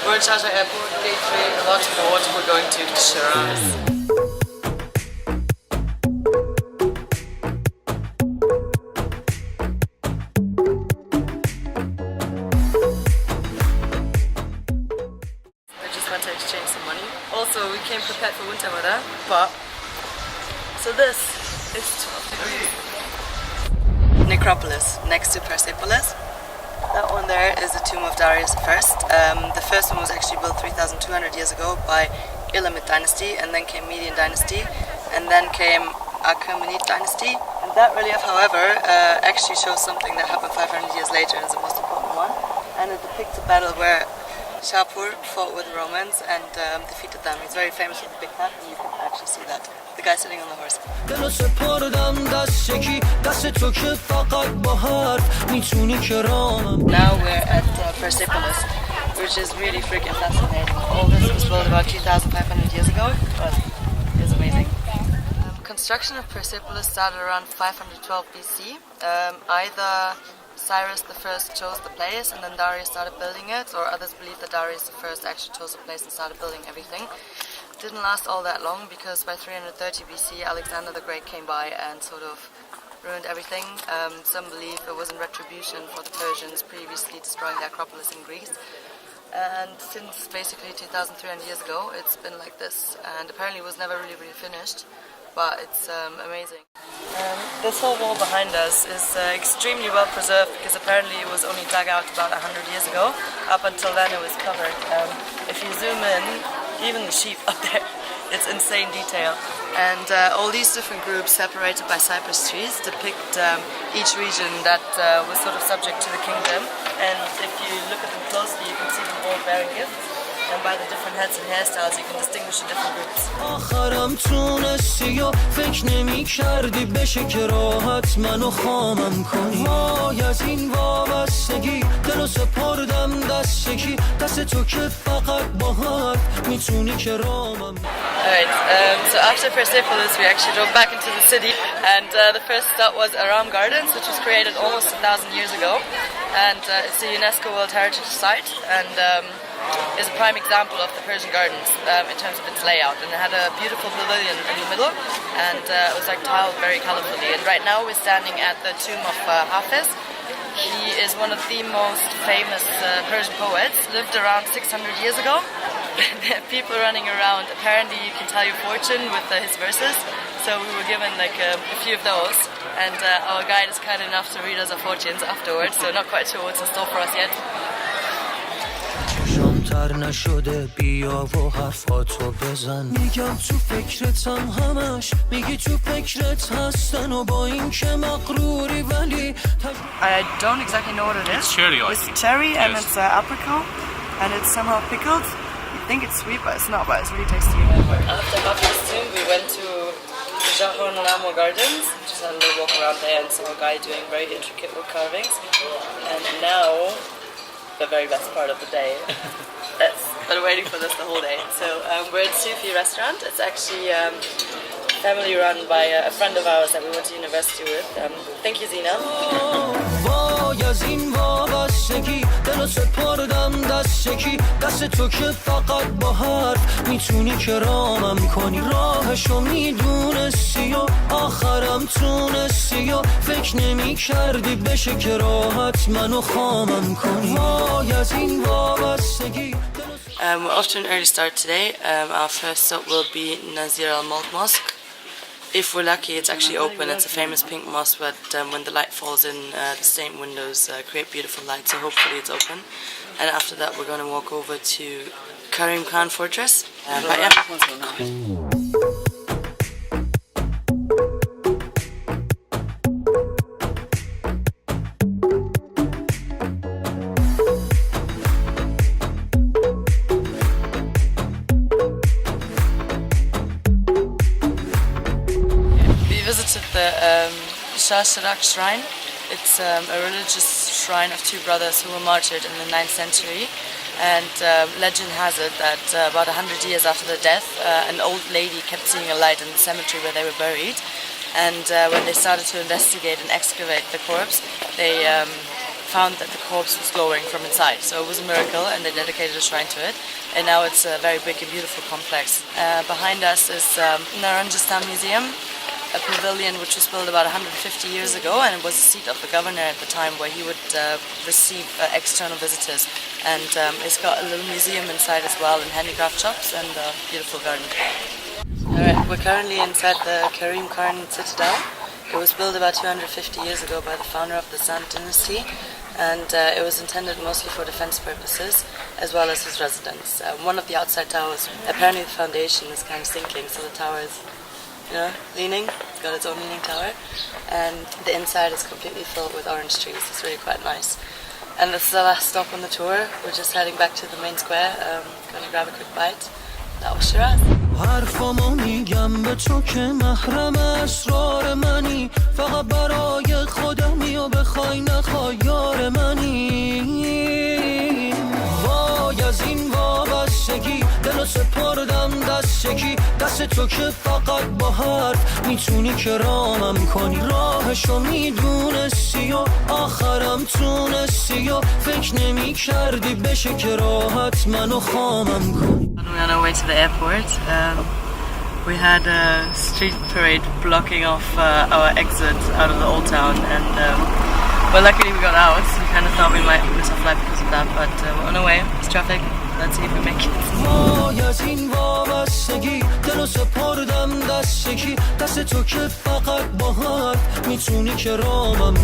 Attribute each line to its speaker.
Speaker 1: We're in Sharjah airport, gate 3, about to board. We're going to Shiraz. I just went to exchange some money. Also, we came prepared for winter weather, but so this is 12 degrees. Necropolis next to Persepolis. That one there is the tomb of Darius I. The first one was actually built 3,200 years ago by Elamite dynasty, and then came Median dynasty, and then came Achaemenid dynasty. And that relief, however, actually shows something that happened 500 years later and is the most important one. And it depicts a battle where Shapur fought with the Romans and defeated them. He's very famous with the big hat, and you can actually see that. The guy sitting on the horse. Now we're at Persepolis, which is really freaking fascinating. All this was built about 2,500 years ago. It was amazing. Construction of Persepolis started around 512 BC. Either Cyrus I chose the place and then Darius started building it, or others believe that Darius I actually chose the place and started building everything. It didn't last all that long because by 330 BC Alexander the Great came by and sort of ruined everything. Some believe it was in retribution for the Persians previously destroying the Acropolis in Greece. And since basically 2,300 years ago it's been like this, and apparently it was never really finished. But it's amazing. This whole wall behind us is extremely well preserved because apparently it was only dug out about 100 years ago. Up until then it was covered. If you zoom in, even the sheep up there, it's insane detail. And all these different groups separated by cypress trees depict each region that was sort of subject to the kingdom. And if you look at them closely, you can see them all bearing gifts. And by the different heads and hairstyles, you can distinguish the different groups. Alright, so after Persepolis, we actually drove back into the city, and the first stop was Aram Gardens, which was created almost 1,000 years ago, and it's a UNESCO World Heritage Site, and is a prime example of the Persian gardens in terms of its layout, and it had a beautiful pavilion in the middle, and it was like tiled very colorfully. And right now we're standing at the tomb of Hafiz. He is one of the most famous Persian poets, lived around 600 years ago. There are people running around, apparently you can tell your fortune with his verses, so we were given like a few of those, and our guide is kind enough to read us our fortunes afterwards, so not quite sure what's in store for us yet.
Speaker 2: تر نشده بیا و حرفاتو بزن میگم تو فکرتم همش میگی تو فکرت هستن و با این که مغروری ولی
Speaker 1: I don't exactly know what it is.
Speaker 3: It's cherry, I
Speaker 1: It's
Speaker 3: think.
Speaker 1: cherry and
Speaker 3: Yes.
Speaker 1: it's apricot and it's somehow pickled. You think it's sweet but it's not, but it's really tasty. After Hafiz tomb we went to Jahon Gardens, just had a little walk around there and saw a guy doing very intricate wood carvings. And now the very best part of the day. Been waiting for this the whole day. So we're at Sufi restaurant. It's actually family run by a friend of ours that we went to university with. Thank you, Zina.
Speaker 2: دلو سپردم دستکی دست تو که فقط با حرف میتونی کرامم کنی راهشو میدونستی و آخرم تونستی و فکر نمی کردی بشه که راحت منو خامم کنی وای از این وابستگی
Speaker 1: We're off to an early start today. Our first stop will be Nazir al-Mulk Mosque. If we're lucky, it's actually open. It's a famous pink mosque, but when the light falls in, the stained windows create beautiful light, so hopefully it's open. And after that, we're going to walk over to Karim Khan Fortress. But yeah. Visited the Shiraz shrine. It's a religious shrine of two brothers who were martyred in the 9th century, and legend has it that about 100 years after their death, an old lady kept seeing a light in the cemetery where they were buried, and when they started to investigate and excavate the corpse, they found that the corpse was glowing from inside. So it was a miracle, and they dedicated a shrine to it. And now it's a very big and beautiful complex. Behind us is Naranjistan Museum, a pavilion which was built about 150 years ago, and it was the seat of the governor at the time, where he would receive external visitors. And it's got a little museum inside as well, and handicraft shops, and a beautiful garden. Alright, we're currently inside the Karim Khan Citadel. It was built about 250 years ago by the founder of the Zand dynasty, and it was intended mostly for defense purposes, as well as his residence. One of the outside towers, apparently the foundation is kind of sinking, so the tower is, leaning. It's got its own leaning tower, and the inside is completely filled with orange trees. It's really quite nice. And this is the last stop on the tour. We're just heading back to the main square. Gonna grab a quick bite. That was Shiraz.
Speaker 2: حرفامو میگم به تو که محرم اسرار منی، فقط برای خودمی و بخوای نخوای یار منی. وای از این وابستگی دلو سپردم دست یکی، دست تو که فقط با حرف میتونی کرامم کنی. راهشو میدونستی و آخرم تونستی و فکر نمی کردی بشه که راحت منو خامم کنی.
Speaker 1: We're on our way to the airport. We had a street parade blocking off our exit out of the old town, and well, luckily we got out. We kind of thought we might miss our flight because of that, but we're on our way. It's traffic. Let's see if we make it.
Speaker 2: وای از این وابستگی دلو سپردم دست یکی، دست تو که فقط با حرف میتونی کرامم